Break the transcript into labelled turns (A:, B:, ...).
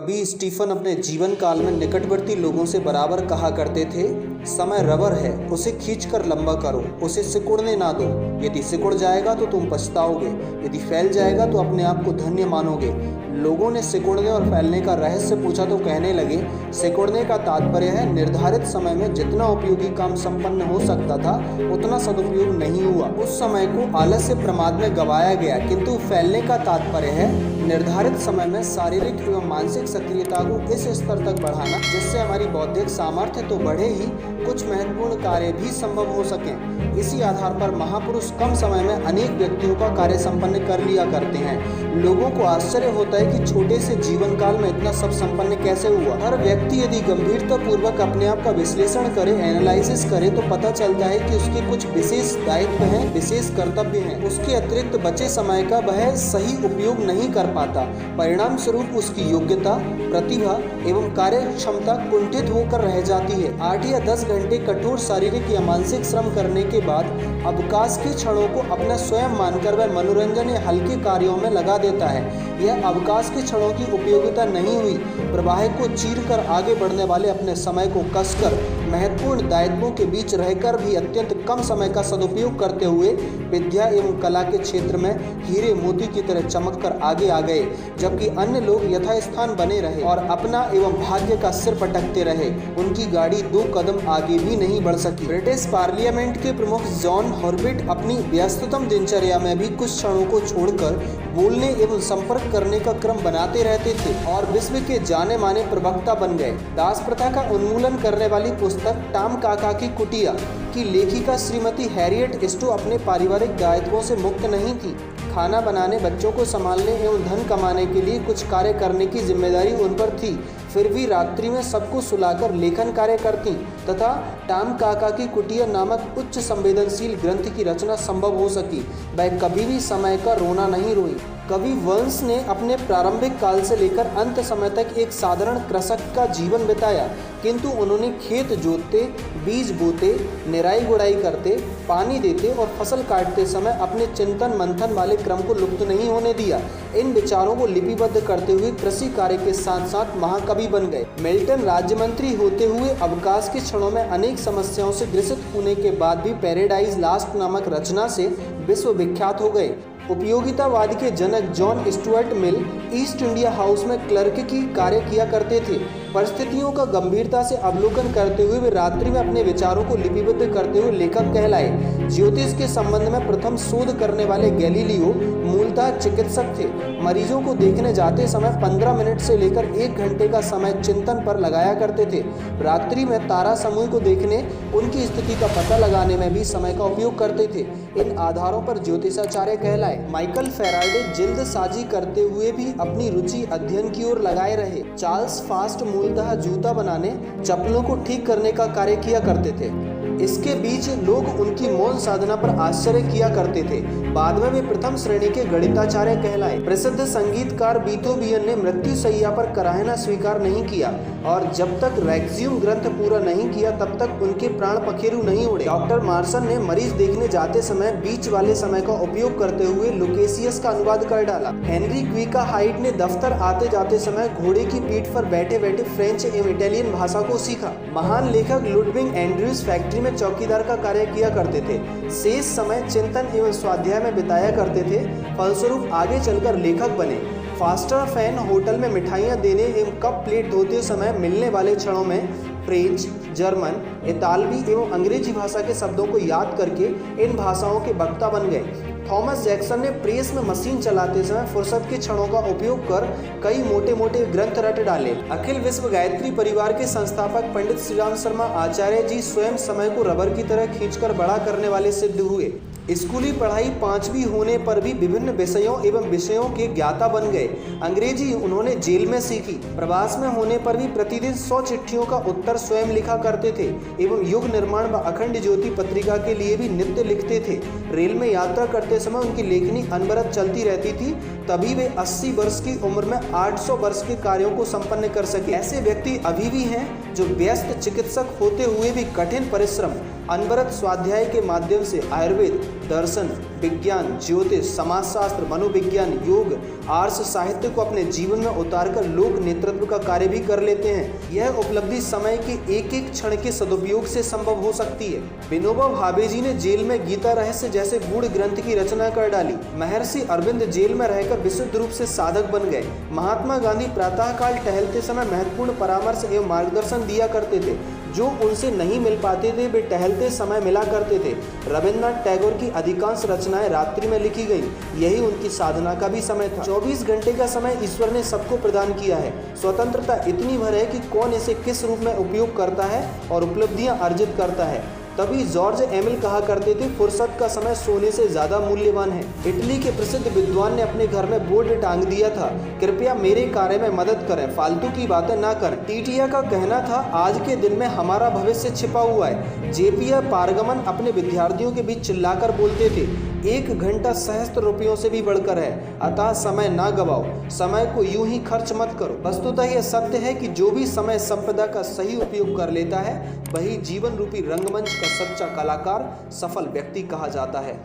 A: रब्बी Stephen अपने जीवन काल में निकटवर्ती लोगों से बराबर कहा करते थे, समय रबर है, उसे खींचकर लंबा करो, उसे सिकुड़ने ना दो। यदि सिकुड़ जाएगा तो तुम पछताओगे, यदि फैल जाएगा तो अपने आप को धन्य मानोगे। लोगों ने सिकुड़ने और फैलने का रहस्य पूछा तो कहने लगे, सिकुड़ने का तात्पर्य है निर्धारित समय में जितना उपयोगी काम संपन्न हो सकता था उतना सदुपयोग नहीं हुआ, उस समय को आलस्य प्रमाद में गवाया गया। किंतु फैलने का तात्पर्य है निर्धारित समय में शारीरिक एवं मानसिक सक्रियता को इस स्तर तक बढ़ाना जिससे हमारी बौद्धिक सामर्थ्य तो बढ़े ही, कुछ महत्वपूर्ण कार्य भी संभव हो सकें। इसी आधार पर महापुरुष कम समय में अनेक व्यक्तियों का कार्य संपन्न कर लिया करते हैं। लोगों को आश्चर्य होता है कि छोटे से जीवन काल में इतना सब संपन्न कैसे हुआ। हर व्यक्ति यदि गंभीरता पूर्वक अपने आप का विश्लेषण करे, एनालिसिस करे, तो पता चलता है कि उसके कुछ विशेष दायित्व हैं, विशेष कर्तव्य हैं। उसके अतिरिक्त बचे समय का वह सही उपयोग नहीं कर पाता। परिणाम स्वरूप उसकी योग्यता, प्रतिभा एवं कार्य क्षमता कुंठित होकर रह जाती है। 8 या 10 घंटे कठोर शारीरिक या मानसिक श्रम करने के बाद अवकाश के क्षणों को अपना स्वयं मानकर वह मनोरंजन या हल्के कार्यों में लगा देता है। यह अवकाश के क्षणों की उपयोगिता नहीं हुई। प्रवाह को चीरकर आगे बढ़ने वाले अपने समय को कसकर महत्वपूर्ण दायित्वों के बीच रहकर भी अत्यंत कम समय का सदुपयोग करते हुए विद्या एवं कला के क्षेत्र में हीरे मोती की तरह चमक कर आगे आ गए, जबकि अन्य लोग यथास्थान बने रहे और अपना एवं भाग्य का सिर पटकते रहे। उनकी गाड़ी 2 कदम आगे भी नहीं बढ़ सकी। ब्रिटिश पार्लियामेंट के प्रमुख जॉन हॉर्बिट अपनी व्यस्ततम दिनचर्या में भी कुछ क्षणों को छोड़कर बोलने एवं संपर्क करने का क्रम बनाते रहते थे और विश्व के जाने माने प्रवक्ता बन गए। दास प्रथा का उन्मूलन करने वाली पुस्तक टॉम काका की कुटिया की लेखिका श्रीमती हैरियट स्टो अपने पारिवारिक दायित्वों से मुक्त नहीं थी। खाना बनाने, बच्चों को संभालने एवं धन कमाने के लिए कुछ कार्य करने की जिम्मेदारी उन पर थी। फिर भी रात्रि में सबको सुलाकर लेखन कार्य करती तथा टॉम काका की कुटिया नामक उच्च संवेदनशील ग्रंथ की रचना संभव हो सकी। वह कभी भी समय का रोना नहीं रोई। कवि वंश ने अपने प्रारंभिक काल से लेकर अंत समय तक एक साधारण कृषक का जीवन बिताया, किंतु उन्होंने खेत जोतते, बीज बोते, निराई गुड़ाई करते, पानी देते और फसल काटते समय अपने चिंतन मंथन वाले क्रम को लुप्त नहीं होने दिया। इन विचारों को लिपिबद्ध करते हुए कृषि कार्य के साथ साथ महाकवि बन गए। मिल्टन राज्य मंत्री होते हुए अवकाश के क्षणों में अनेक समस्याओं से ग्रसित होने के बाद भी पैराडाइज लास्ट नामक रचना से विश्व विख्यात हो गए। उपयोगितावाद के जनक John Stuart Mill East India House में क्लर्क की कार्य किया करते थे। परिस्थितियों का गंभीरता से अवलोकन करते हुए वे रात्रि में अपने विचारों को लिपिबद्ध करते हुए लेखक कहलाए। ज्योतिष के संबंध में प्रथम शोध करने वाले गैलीलियो मूलतः चिकित्सक थे। मरीजों को देखने जाते समय 15 मिनट से लेकर 1 घंटे का समय चिंतन पर लगाया करते थे। रात्रि में तारा समूह को देखने, उनकी स्थिति का पता लगाने में भी समय का उपयोग करते थे। इन आधारों पर ज्योतिषाचार्य कहलाए। माइकल फेराडे जल्दसाजी करते हुए भी अपनी रुचि अध्ययन की ओर लगाए रहे। चार्ल्स फास्ट मूलतः जूता बनाने, चप्पलों को ठीक करने का कार्य किया करते थे। इसके बीच लोग उनकी मौन साधना पर आश्चर्य किया करते थे। बाद में वे प्रथम श्रेणी के गणिताचार्य कहलाए। प्रसिद्ध संगीतकार बीथोवन ने मृत्यु शैया पर कराहना स्वीकार नहीं किया और जब तक रेक्विएम ग्रंथ पूरा नहीं किया तब तक उनके प्राण पखेरु नहीं उड़े। डॉक्टर मार्सन ने मरीज देखने जाते समय बीच वाले समय का उपयोग करते हुए लुकेशियस का अनुवाद कर डाला। हेनरी क्विका हाइट ने दफ्तर आते जाते समय घोड़े की पीठ पर बैठे बैठे फ्रेंच एवं इटालियन भाषा को सीखा। महान लेखक लुडविग एंड्रयूज फैक्ट्री में चौकीदार का कार्य किया करते थे। शेष समय चिंतन एवं स्वाध्याय में बिताया करते थे। फलस्वरूप आगे चलकर लेखक बने। फास्टर फैन होटल में मिठाइयाँ देने एवं कप प्लेट धोते समय मिलने वाले क्षणों में फ्रेंच, जर्मन, इतालवी एवं अंग्रेजी भाषा के शब्दों को याद करके इन भाषाओं के वक्ता बन गए। थॉमस जैक्सन ने प्रेस में मशीन चलाते समय फुर्सत के क्षणों का उपयोग कर कई मोटे मोटे ग्रंथ रट डाले। अखिल विश्व गायत्री परिवार के संस्थापक पंडित श्रीराम शर्मा आचार्य जी स्वयं समय को रबर की तरह खींचकर बड़ा करने वाले सिद्ध हुए। स्कूली पढ़ाई 5वीं होने पर भी विभिन्न विषयों एवं विषयों के ज्ञाता बन गए। अंग्रेजी उन्होंने जेल में सीखी। प्रवास में होने पर भी प्रतिदिन 100 चिट्ठियों का उत्तर स्वयं लिखा करते थे एवं युग निर्माण व अखंड ज्योति पत्रिका के लिए भी नित्य लिखते थे। रेल में यात्रा करते समय उनकी लेखनी अनवरत चलती रहती थी, तभी वे 80 वर्ष की उम्र में 800 वर्ष के कार्यों को संपन्न कर सके। ऐसे व्यक्ति अभी भी हैं जो व्यस्त चिकित्सक होते हुए भी कठिन परिश्रम, अनवरत स्वाध्याय के माध्यम से आयुर्वेद, दर्शन, विज्ञान, ज्योतिष, समाजशास्त्र, मनोविज्ञान, योग, आर्ट्स, साहित्य को अपने जीवन में उतारकर लोक नेतृत्व का कार्य भी कर लेते हैं। यह उपलब्धि समय के एक एक क्षण के सदुपयोग से संभव हो सकती है। विनोबा भावे जी ने जेल में गीता रहस्य जैसे गूढ़ ग्रंथ की रचना कर डाली। महर्षि अरविंद जेल में रहकर विशुद्ध रूप से साधक बन गए। महात्मा गांधी प्रातःकाल टहलते समय महत्वपूर्ण परामर्श एवं मार्गदर्शन दिया करते थे। जो उनसे नहीं मिल पाते थे वे टहलते समय मिला करते थे। रविन्द्रनाथ टैगोर की अधिकांश रचनाएं रात्रि में लिखी गईं। यही उनकी साधना का भी समय था। 24 घंटे का समय ईश्वर ने सबको प्रदान किया है। स्वतंत्रता इतनी भर है कि कौन इसे किस रूप में उपयोग करता है और उपलब्धियां अर्जित करता है। तभी जॉर्ज एमिल कहा करते थे, फुर्सत का समय सोने से ज्यादा मूल्यवान है। इटली के प्रसिद्ध विद्वान ने अपने घर में बोर्ड टांग दिया था, कृपया मेरे कार्य में मदद करें, फालतू की बातें ना करें। टीटिया का कहना था, आज के दिन में हमारा भविष्य छिपा हुआ है। जेपीआर पारगमन अपने विद्यार्थियों के बीच चिल्लाकर बोलते थे, 1 घंटा सहस्त्र रुपयों से भी बढ़कर है, अतः समय ना गवाओ, समय को यूं ही खर्च मत करो। वस्तुतः यह सत्य है कि जो भी समय संपदा का सही उपयोग कर लेता है वही जीवन रूपी रंगमंच का सच्चा कलाकार, सफल व्यक्ति कहा जाता है।